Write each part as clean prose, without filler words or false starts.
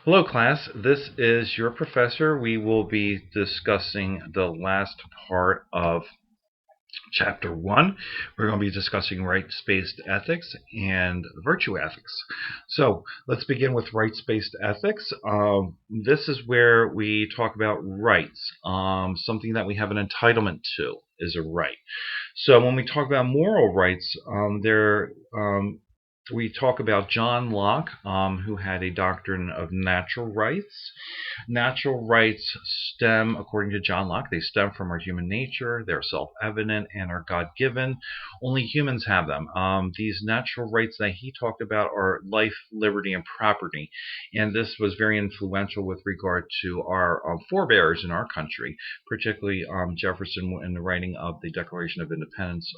Hello, class. This is your professor. We will be discussing the last part of Chapter 1. We're going to be discussing rights-based ethics and virtue ethics. So let's begin with rights-based ethics. This is where we talk about rights. Something that we have an entitlement to is a right. So when we talk about moral rights, we talk about John Locke, who had a doctrine of natural rights. Natural rights stem, according to John Locke, they stem from our human nature. They're self-evident and are God-given. Only humans have them. These natural rights that he talked about are life, liberty, and property. And this was very influential with regard to our forebears in our country, particularly Jefferson in the writing of the Declaration of Independence.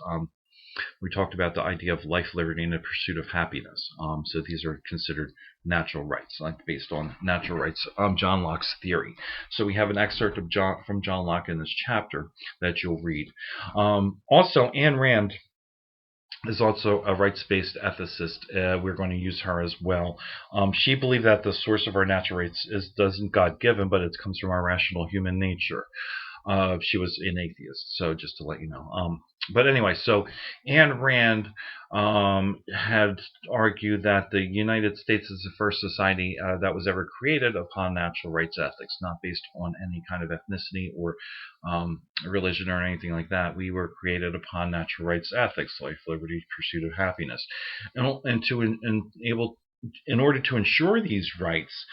We talked about the idea of life, liberty, and the pursuit of happiness. So these are considered natural rights, like based on natural rights, John Locke's theory. So we have an excerpt of from John Locke in this chapter that you'll read. Also, Ayn Rand is also a rights-based ethicist. We're going to use her as well. She believed that the source of our natural rights doesn't God-given, but it comes from our rational human nature. She was an atheist, so just to let you know. But anyway, so Ayn Rand had argued that the United States is the first society that was ever created upon natural rights ethics, not based on any kind of ethnicity or religion or anything like that. We were created upon natural rights ethics, life, liberty, pursuit of happiness, in order to ensure these rights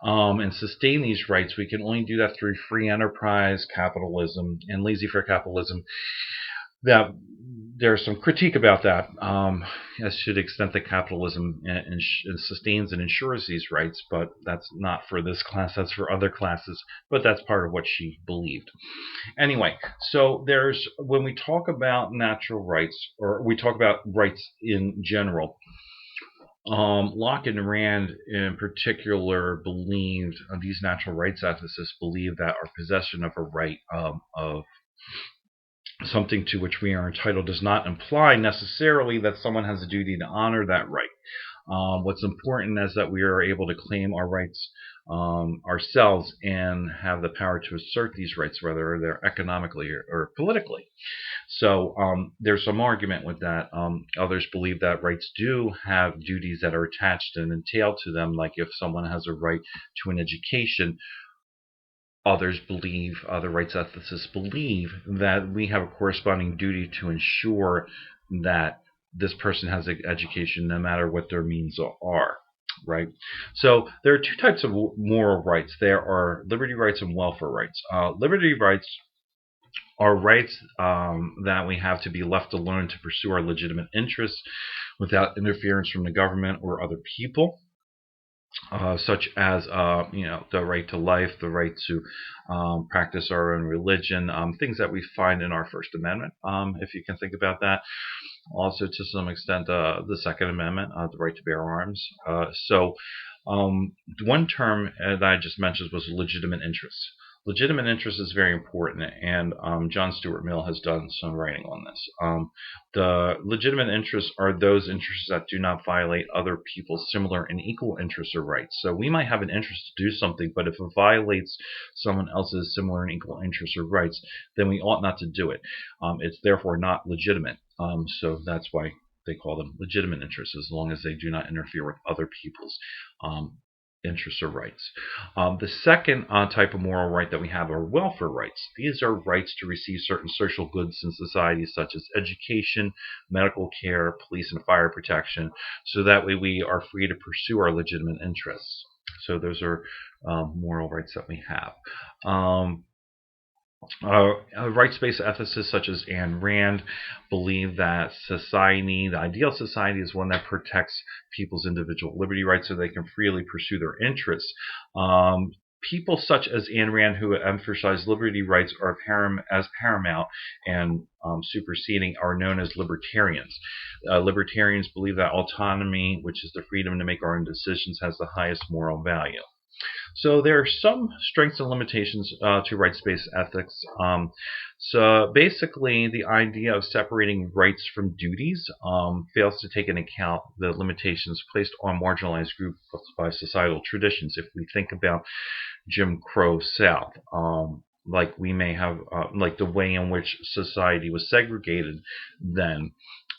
and sustain these rights, we can only do that through free enterprise, capitalism, and laissez-faire capitalism. That there's some critique about that, as to the extent that capitalism sustains and ensures these rights, but that's not for this class, that's for other classes, but that's part of what she believed. Anyway, so when we talk about natural rights, or we talk about rights in general, Locke and Rand in particular believed, these natural rights ethicists believe that our possession of a right of something to which we are entitled does not imply necessarily that someone has a duty to honor that right. What's important is that we are able to claim our rights ourselves and have the power to assert these rights, whether they're economically or politically. So there's some argument with that. Others believe that rights do have duties that are attached and entailed to them, like if someone has a right to an education. Others believe, other rights ethicists believe, that we have a corresponding duty to ensure that this person has an education no matter what their means are. Right? So there are two types of moral rights. There are liberty rights and welfare rights. Liberty rights are rights that we have to be left alone to pursue our legitimate interests without interference from the government or other people. Such as the right to life, the right to practice our own religion, things that we find in our First Amendment, if you can think about that. Also, to some extent, the Second Amendment, the right to bear arms. One term that I just mentioned was legitimate interest. Legitimate interest is very important, and John Stuart Mill has done some writing on this. The legitimate interests are those interests that do not violate other people's similar and equal interests or rights. So we might have an interest to do something, but if it violates someone else's similar and equal interests or rights, then we ought not to do it. It's therefore not legitimate. So that's why they call them legitimate interests, as long as they do not interfere with other people's interests or rights. The second type of moral right that we have are welfare rights. These are rights to receive certain social goods in society, such as education, medical care, police and fire protection, so that way we are free to pursue our legitimate interests. So those are moral rights that we have. Rights-based ethicists such as Ayn Rand believe that the ideal society, is one that protects people's individual liberty rights so they can freely pursue their interests. People such as Ayn Rand, who emphasize liberty rights as paramount and superseding, are known as libertarians. Libertarians believe that autonomy, which is the freedom to make our own decisions, has the highest moral value. So there are some strengths and limitations to rights-based ethics. So basically, the idea of separating rights from duties fails to take into account the limitations placed on marginalized groups by societal traditions. If we think about Jim Crow South, like we may have, like the way in which society was segregated then,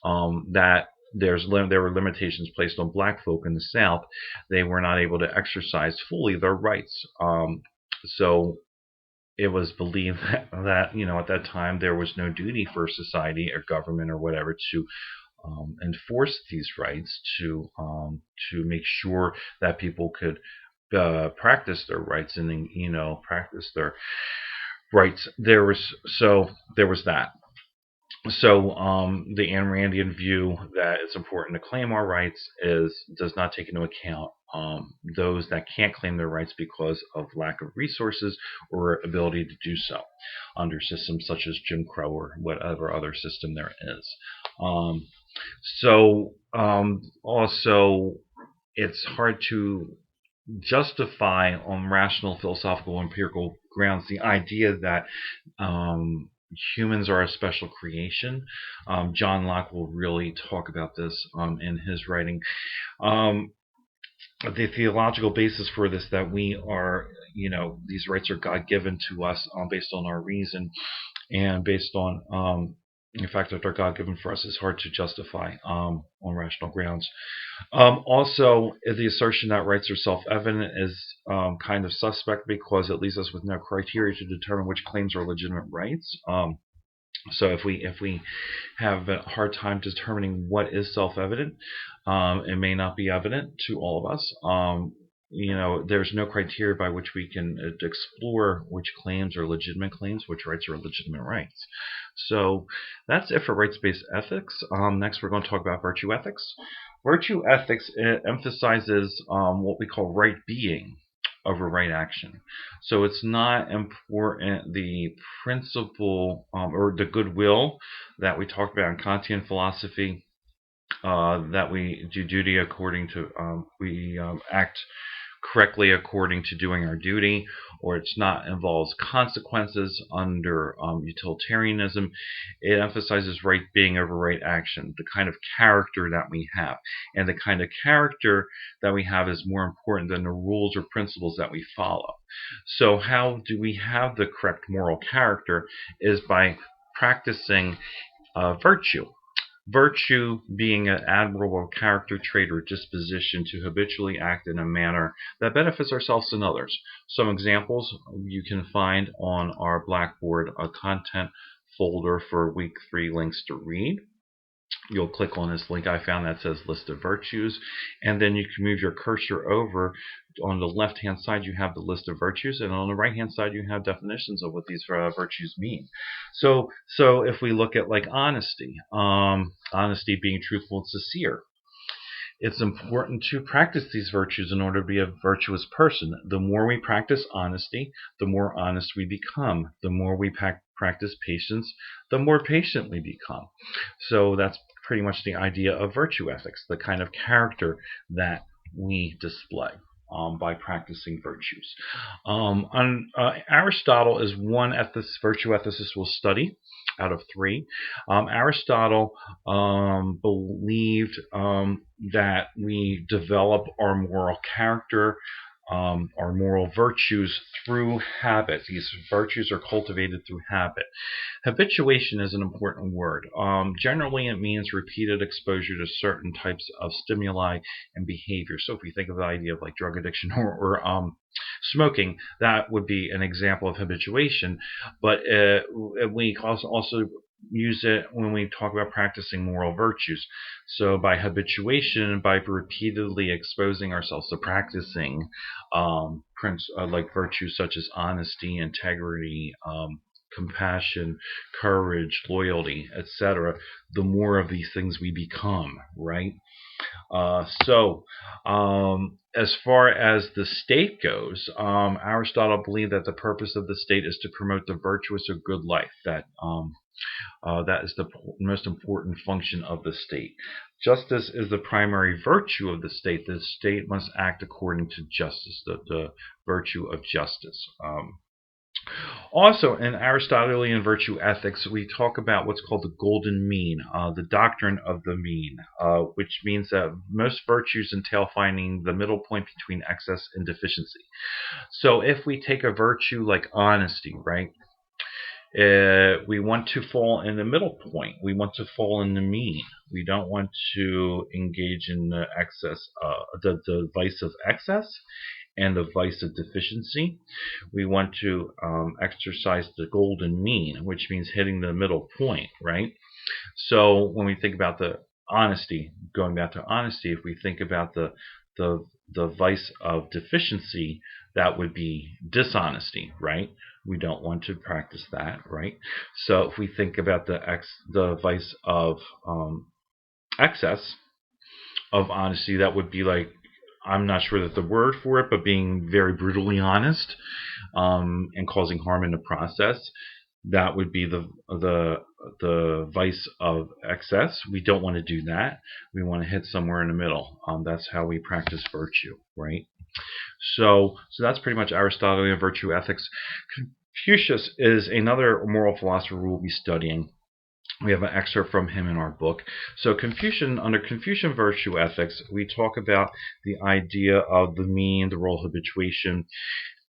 that there were limitations placed on black folk in the South. They were not able to exercise fully their rights. So it was believed that at that time there was no duty for society or government or whatever to enforce these rights, to make sure that people could practice their rights and then practice their rights. There was that. So the Ayn Randian view that it's important to claim our rights does not take into account those that can't claim their rights because of lack of resources or ability to do so under systems such as Jim Crow or whatever other system there is. Um, also, it's hard to justify on rational, philosophical, empirical grounds the idea that humans are a special creation. John Locke will really talk about this in his writing. Um, the theological basis for this, that we are, these rights are God given to us based on our reason and based on the fact that they're God given for us, is hard to justify on rational grounds. Also, the assertion that rights are self-evident is kind of suspect because it leaves us with no criteria to determine which claims are legitimate rights. So if we have a hard time determining what is self-evident, it may not be evident to all of us. There's no criteria by which we can explore which claims are legitimate claims, which rights are legitimate rights. So that's it for rights-based ethics. Next, we're going to talk about virtue ethics. Virtue ethics emphasizes what we call right being over right action. So it's not important the principle or the goodwill that we talked about in Kantian philosophy, that we do duty according to, we act correctly according to doing our duty, or it's not involves consequences under utilitarianism. It emphasizes right being over right action, the kind of character that we have. And the kind of character that we have is more important than the rules or principles that we follow. So how do we have the correct moral character is by practicing virtue. Virtue being an admirable character trait or disposition to habitually act in a manner that benefits ourselves and others. Some examples you can find on our Blackboard, a content folder for week 3 links to read. You'll click on this link I found that says list of virtues, and then you can move your cursor over. On the left hand side you have the list of virtues, and on the right hand side you have definitions of what these virtues mean. So if we look at like honesty, honesty being truthful and sincere, it's important to practice these virtues in order to be a virtuous person. The more we practice honesty, the more honest we become. The more we practice patience, the more patient we become. So that's pretty much the idea of virtue ethics, the kind of character that we display by practicing virtues. Aristotle is one virtue ethicist we'll study out of 3. Aristotle believed that we develop our moral character, our moral virtues through habit. These virtues are cultivated through habit. Habituation is an important word. Generally, it means repeated exposure to certain types of stimuli and behavior. So if we think of the idea of like drug addiction or smoking, that would be an example of habituation. But we also use it when we talk about practicing moral virtues. So by habituation, by repeatedly exposing ourselves to practicing like virtues such as honesty, integrity, compassion, courage, loyalty, etc., the more of these things we become, right? So as far as the state goes, Aristotle believed that the purpose of the state is to promote the virtuous or good life. That is the most important function of the state. Justice is the primary virtue of the state. The state must act according to justice, the virtue of justice. Also, in Aristotelian virtue ethics, we talk about what's called the golden mean, the doctrine of the mean, which means that most virtues entail finding the middle point between excess and deficiency. So, if we take a virtue like honesty, right? We want to fall in the middle point. We want to fall in the mean. We don't want to engage in the excess, the vice of excess and the vice of deficiency. We want to exercise the golden mean, which means hitting the middle point, right? So when we think about the honesty, going back to honesty, if we think about the the vice of deficiency, that would be dishonesty, right? We don't want to practice that, right? So if we think about the vice of excess of honesty, that would be like, I'm not sure that the word for it, but being very brutally honest and causing harm in the process. That would be the vice of excess. We don't want to do that. We want to hit somewhere in the middle. That's how we practice virtue, right? So that's pretty much Aristotelian virtue ethics. Confucius is another moral philosopher we'll be studying. We have an excerpt from him in our book. So under Confucian virtue ethics, we talk about the idea of the mean, the role of habituation,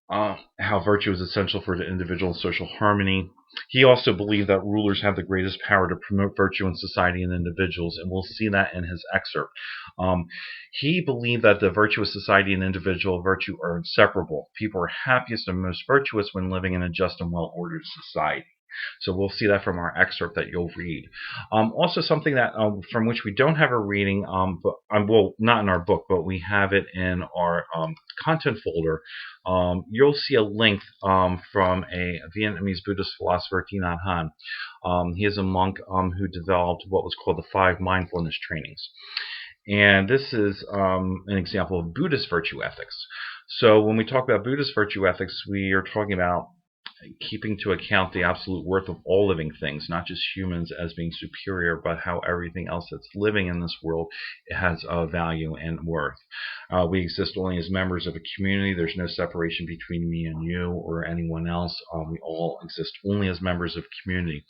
how virtue is essential for the individual and social harmony. He also believed that rulers have the greatest power to promote virtue in society and individuals, and we'll see that in his excerpt. He believed that the virtuous society and individual virtue are inseparable. People are happiest and most virtuous when living in a just and well-ordered society. So we'll see that from our excerpt that you'll read. Also, something that from which we don't have a reading, but well, not in our book, but we have it in our content folder. You'll see a link from a Vietnamese Buddhist philosopher, Thich Nhat Hanh. He is a monk who developed what was called the 5 mindfulness trainings. And this is an example of Buddhist virtue ethics. So when we talk about Buddhist virtue ethics, we are talking about keeping to account the absolute worth of all living things, not just humans as being superior, but how everything else that's living in this world has a value and worth. We exist only as members of a community. There's no separation between me and you or anyone else. We all exist only as members of community.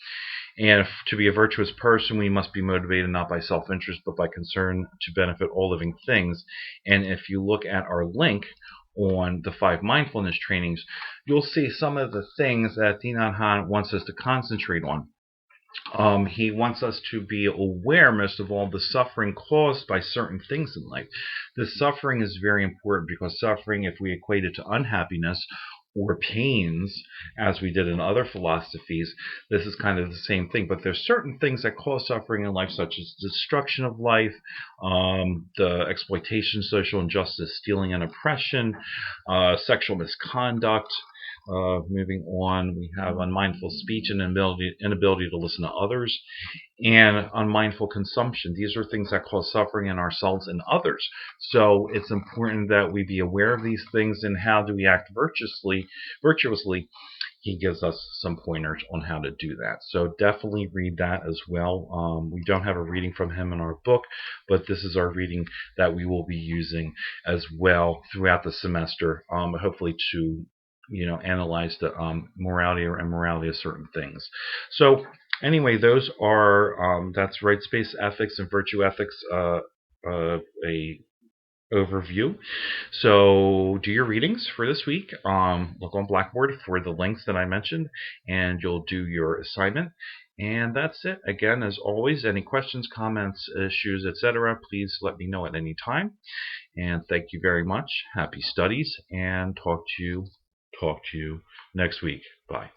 And to be a virtuous person, we must be motivated not by self-interest, but by concern to benefit all living things. And if you look at our link on the 5 mindfulness trainings, you'll see some of the things that Thich Nhat Hanh wants us to concentrate on. He wants us to be aware, most of all, of the suffering caused by certain things in life. The suffering is very important because suffering, if we equate it to unhappiness or pains, as we did in other philosophies, this is kind of the same thing. But there's certain things that cause suffering in life, such as destruction of life, the exploitation, social injustice, stealing and oppression, sexual misconduct. Moving on, we have unmindful speech and inability to listen to others, and unmindful consumption. These are things that cause suffering in ourselves and others. So it's important that we be aware of these things and how do we act virtuously. He gives us some pointers on how to do that. So definitely read that as well. We don't have a reading from him in our book, but this is our reading that we will be using as well throughout the semester, hopefully to analyze the morality or immorality of certain things. So anyway, those are that's right space ethics and virtue ethics, a overview. So do your readings for this week. Look on Blackboard for the links that I mentioned, and you'll do your assignment. And that's it. Again, as always, any questions, comments, issues, etc., please let me know at any time. And thank you very much. Happy studies, and talk to you next week. Bye.